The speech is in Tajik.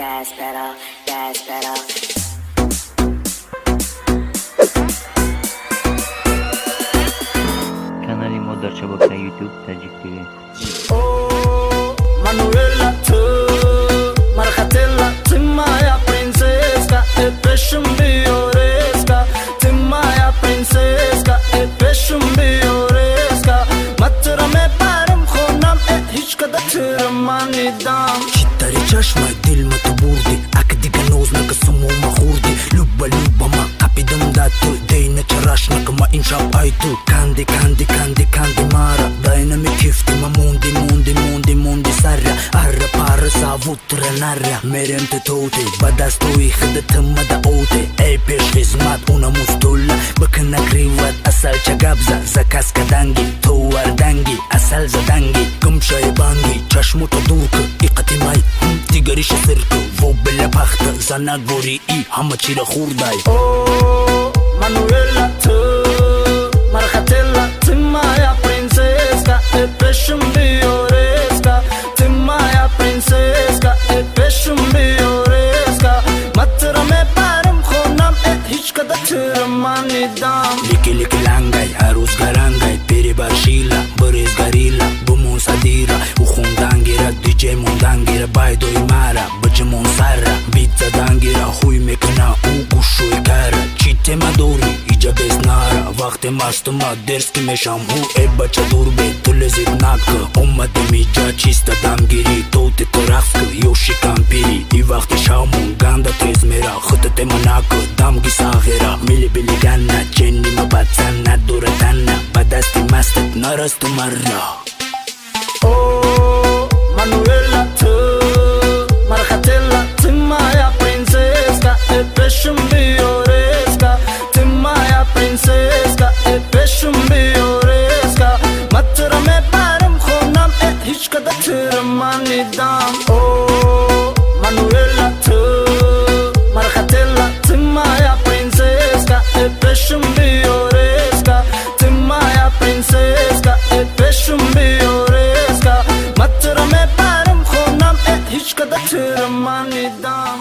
gas pedal, gas pedal. Kanali Modar Çabuk'ta YouTube Tacik TV. Oh, Manuela tu, Marcatella, Timaya princesca, e pesciun bioresca, Timaya princesca, e pesciun bioresca, Mattıra me barım khonam, e hiç kadar tırmanidam. Читари чашма, дил ма ту бурди, акди ганозна касумо ма хурди, Люба люба ма капидам дату, дейна чарашна кама иншап айту, Kandi kandi kandi kandi mara, dayna me kifti ma mundi mundi mundi mundi sarra, arra parra savutra narra, merem te tote, badas tu ikhda tamma da ote, ey pesh hizmat una mustulla, bakna krivat asal chagabza, zakas kadangi, tuar dangi, asal zadangi, kumshay bangi, chashmu to durk, iqati mai, tigarish sirku, vo bella bakhta, zana gori i, hama chira khurday. Oh, Manuela tu, Marcatella, Timaya princesca, e pesciun bioresca, Timaya princesca, e pesciun bioresca, Mattıra me barım khonam, e hiç kadar tırmanidam. Liki liki langay, aruz garangay, peri barshila, bariz garila, bumun sadira, ukhun dangira, DJ mon dangira, baydo imara, bacımon sarra, pizza dangira, huy mekna, ugushu ikara, chite madori, ica besnara, vakte mastıma, derski meşam hu, e bacha durbe, tulezit nakı, umma demica, chista damgiri, tote torakskı, yoshi kampiri, i vakte shamun, ganda tezmera, khıtate manakı, damgi sahera, mili bili ganna, cenni mabatsanna, duratanna, badasti mastat, narastu marra. Oh, Manuela tu, Marcatella, Timaya princesca, e pesciun bioresca, Timaya princesca, e pesciun bioresca, Mattıra me barım khonam, e hiç kadar tırmanidam. Oh, Manuela tu, Marcatella, Timaya princesca, e pesciun bioresca, Timaya princesca, e pesciun bioresca, Mattıra me barım khonam, e hiç kadar tırmanidam.